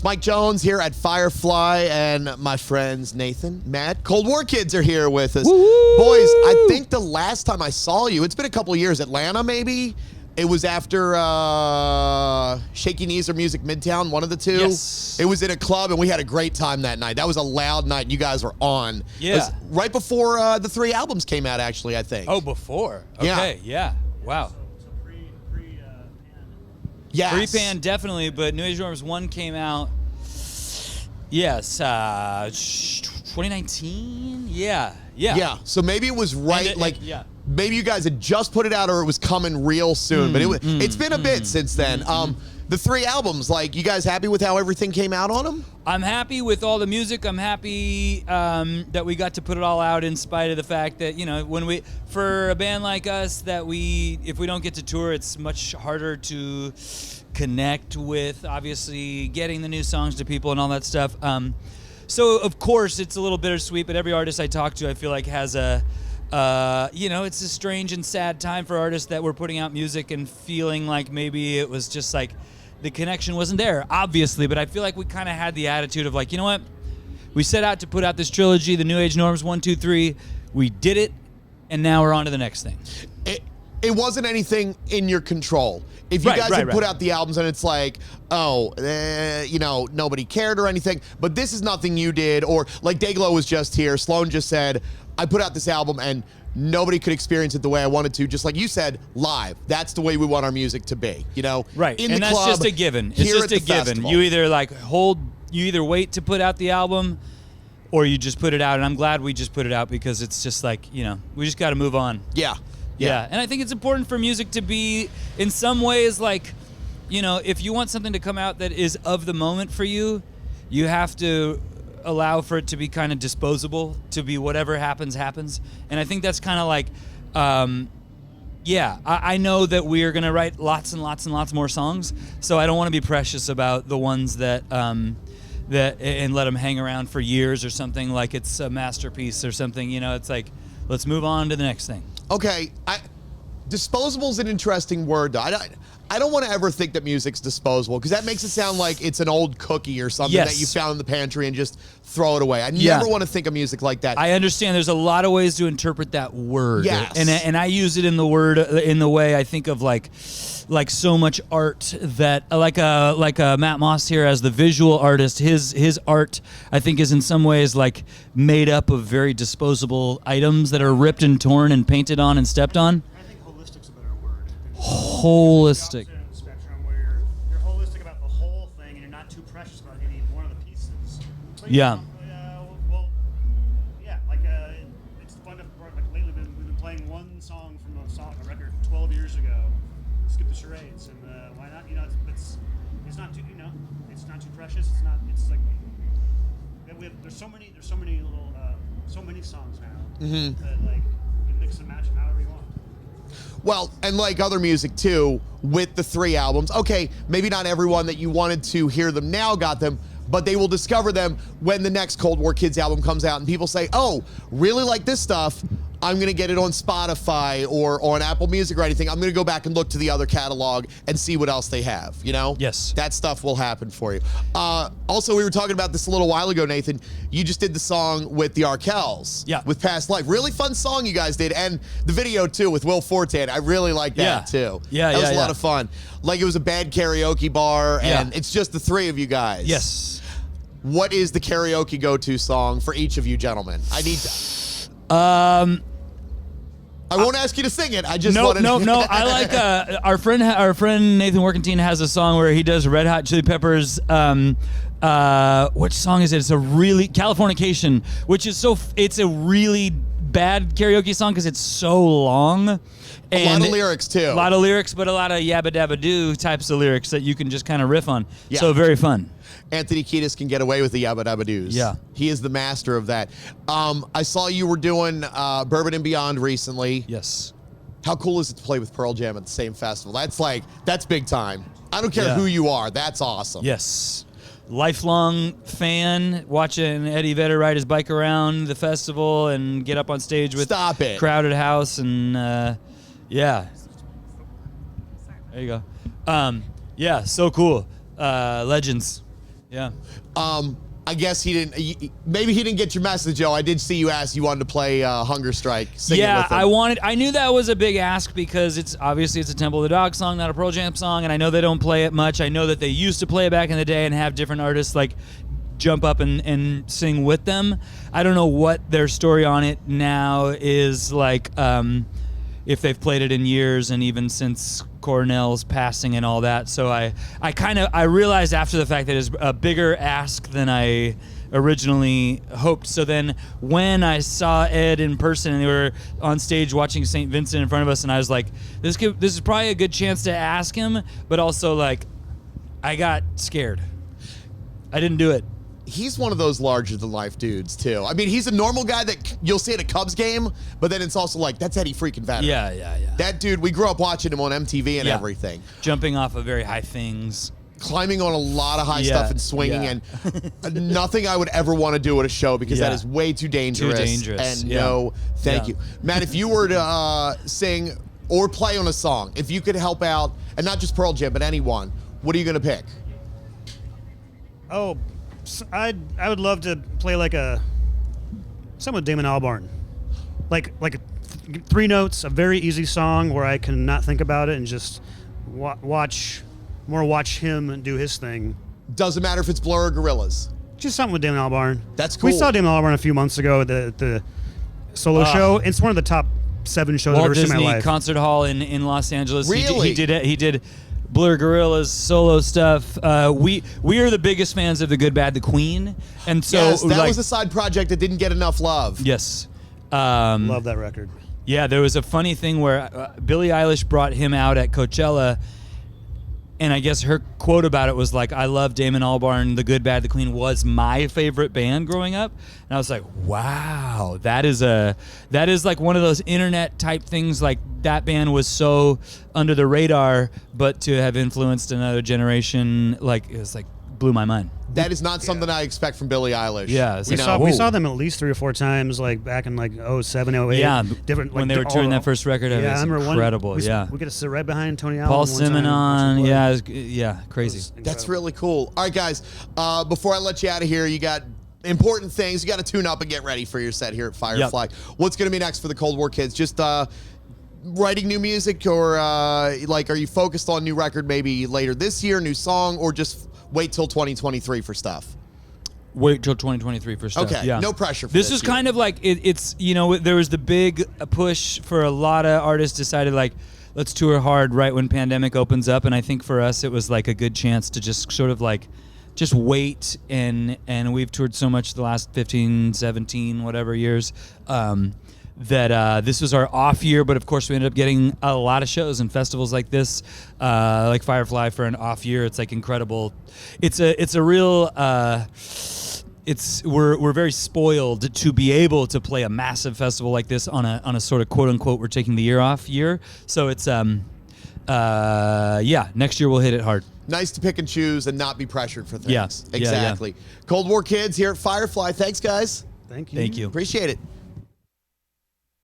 It's Mike Jones here at Firefly, and my friends Nathan, Matt, Cold War Kids are here with us. Woo-hoo! Boys, I think the last time I saw you, it's been a couple of years, Atlanta maybe? It was after Shaky Knees or Music Midtown, one of the two. Yes. It was in a club, and we had a great time that night. That was a loud night, and you guys were on. Yeah. It was right before the 3 albums came out, actually, I think. Oh, before. Yeah. Okay, yeah. Wow. Yes. Pre-Pan, definitely, but New Age Norms 1 came out, yes, 2019? Yeah. Yeah, so maybe it was right, yeah. Maybe you guys had just put it out or it was coming real soon, but it's been a bit since then. The 3 albums, like, you guys happy with how everything came out on them? I'm happy with all the music. I'm happy that we got to put it all out in spite of the fact that, you know, for a band like us, if we don't get to tour, it's much harder to connect with, obviously, getting the new songs to people and all that stuff. So, of course, it's a little bittersweet, but every artist I talk to, I feel like has it's a strange and sad time for artists that were putting out music and feeling like maybe it was just like the connection wasn't there, obviously, but I feel like we kind of had the attitude of like, you know what? We set out to put out this trilogy, the New Age Norms 1, 2, 3. We did it, and now we're on to the next thing. It wasn't anything in your control. If you guys had put out the albums and it's like, nobody cared or anything, but this is nothing you did, or like Dayglow was just here, Sloan just said, I put out this album and nobody could experience it the way I wanted to, just like you said, live. That's the way we want our music to be, you know? Right, in and the that's club, just a given. It's here just at a the given. festival. You either wait to put out the album or you just put it out, and I'm glad we just put it out because it's just like, you know, we just got to move on. Yeah. Yeah, and I think it's important for music to be, in some ways, like, you know, if you want something to come out that is of the moment for you, you have to allow for it to be kind of disposable, to be whatever happens, happens. And I think that's kind of like, I know that we are going to write lots and lots and lots more songs, so I don't want to be precious about the ones that and let them hang around for years or something like it's a masterpiece or something. You know, it's like, let's move on to the next thing. Okay, disposable is an interesting word, though. I don't want to ever think that music's disposable, because that makes it sound like it's an old cookie or something that you found in the pantry and just throw it away. I never want to think of music like that. I understand there's a lot of ways to interpret that word. Yes. And I use it in the way I think of like so much art that like Matt Moss here as the visual artist, his art I think is in some ways like made up of very disposable items that are ripped and torn and painted on and stepped on. I think holistic's a better word. Holistic. Spectrum where you're holistic about the whole thing and you're not too precious about any one of the pieces. But, Yeah. It's fun to, like lately we've been playing one song from a record 12 years ago. Skip the charades, and why not? You know, it's not too, it's not too precious. It's like there's so many little so many songs now that like you can mix and match them however you want. Well, and like other music too, with the 3 albums, okay, maybe not everyone that you wanted to hear them now got them, but they will discover them when the next Cold War Kids album comes out and people say, oh, really like this stuff, I'm going to get it on Spotify or on Apple Music or anything. I'm going to go back and look to the other catalog and see what else they have, you know? Yes. That stuff will happen for you. Also, we were talking about this a little while ago, Nathan. You just did the song with the Arkells. Yeah. With Past Life. Really fun song you guys did. And the video, too, with Will Forte. I really like that, too. Yeah, That was a yeah. lot of fun. Like it was a bad karaoke bar, and it's just the 3 of you guys. Yes. What is the karaoke go-to song for each of you gentlemen? I need to... I won't ask you to sing it. I just want to... No. I like our friend Nathan Workentine has a song where he does Red Hot Chili Peppers. Which song is it? It's a really Californication, which is it's a really bad karaoke song because it's so long. A lot of lyrics too. A lot of lyrics, but a lot of yabba dabba doo types of lyrics that you can just kind of riff on. Yeah. So very fun. Anthony Kiedis can get away with the yabba dabba doos. Yeah. He is the master of that. I saw you were doing Bourbon and Beyond recently. Yes. How cool is it to play with Pearl Jam at the same festival? That's big time. I don't care who you are. That's awesome. Yes. Lifelong fan, watching Eddie Vedder ride his bike around the festival and get up on stage with Crowded House and yeah. There you go. Yeah, so cool. Legends. Yeah. I guess he didn't. Maybe he didn't get your message, Joe. I did see you ask you wanted to play Hunger Strike. Sing it Yeah, with him. I knew that was a big ask because it's a Temple of the Dog song, not a Pearl Jam song, and I know they don't play it much. I know that they used to play it back in the day and have different artists like jump up and sing with them. I don't know what their story on it now is like. If they've played it in years and even since Cornell's passing and all that. So I realized after the fact that it's a bigger ask than I originally hoped. So then when I saw Ed in person and they were on stage watching St. Vincent in front of us, and I was like, this is probably a good chance to ask him, but also like I got scared. I didn't do it. He's one of those larger-than-life dudes, too. I mean, he's a normal guy that you'll see at a Cubs game, but then it's also like, that's Eddie freaking Vedder. Yeah. That dude, we grew up watching him on MTV and Yeah. everything. Jumping off of very high things. Climbing on a lot of high Yeah, stuff and swinging, yeah. and nothing I would ever want to do at a show because that Yeah. is way too dangerous. Too dangerous, And yeah. no, thank Yeah. you. Matt, if you were to sing or play on a song, if you could help out, and not just Pearl Jam, but anyone, what are you going to pick? Oh, I would love to play like something with Damon Albarn, like 3 notes, a very easy song where I can not think about it and just watch him do his thing. Doesn't matter if it's Blur or Gorillaz. Just something with Damon Albarn. That's cool. We saw Damon Albarn a few months ago at the solo show. It's one of the top 7 shows I've Walt ever seen in Disney my life. Concert Hall in Los Angeles. Really? He did Blur Gorillaz solo stuff. We are the biggest fans of The Good, Bad, the Queen, and so Yes, that like, was a side project that didn't get enough love. yes. Love that record. Yeah, there was a funny thing where Billie Eilish brought him out at Coachella, and I guess her quote about it was like, "I love Damon Albarn. The Good, Bad, the Queen was my favorite band growing up." And I was like, "Wow, that is like one of those internet type things. Like that band was so under the radar, but to have influenced another generation, like it was like blew my mind." That is not something I expect from Billie Eilish. Yeah, it's You like, know? We whoa. saw them at least 3 or 4 times, like back in like 07, 08. Yeah, different when like, they were touring that first record, it Yeah, was I remember incredible. we Yeah, get to sit right behind Tony Allen. Paul one time, Simonon. watch him Yeah, play. yeah, crazy. It was That's incredible. really cool. All right, guys, before I let you out of here, you got important things. You got to tune up and get ready for your set here at Firefly. What's going to be next for the Cold War Kids? Just writing new music, or like, are you focused on new record maybe later this year, new song, or just wait till 2023 for stuff? Wait till 2023 for stuff. Okay, yeah. no pressure for this this is kind of like it's there was the big push for a lot of artists decided like let's tour hard right when pandemic opens up, and I think for us it was like a good chance to just sort of like just wait, and we've toured so much the last 15, 17 whatever years that this was our off year, but of course we ended up getting a lot of shows and festivals like this, like Firefly for an off year. It's like incredible. It's a real. We're very spoiled to be able to play a massive festival like this on a sort of quote unquote we're taking the year off year. So it's next year we'll hit it hard. Nice to pick and choose and not be pressured for things. Yeah. Exactly. Cold War Kids here at Firefly. Thanks, guys. Thank you. Thank you. Appreciate it.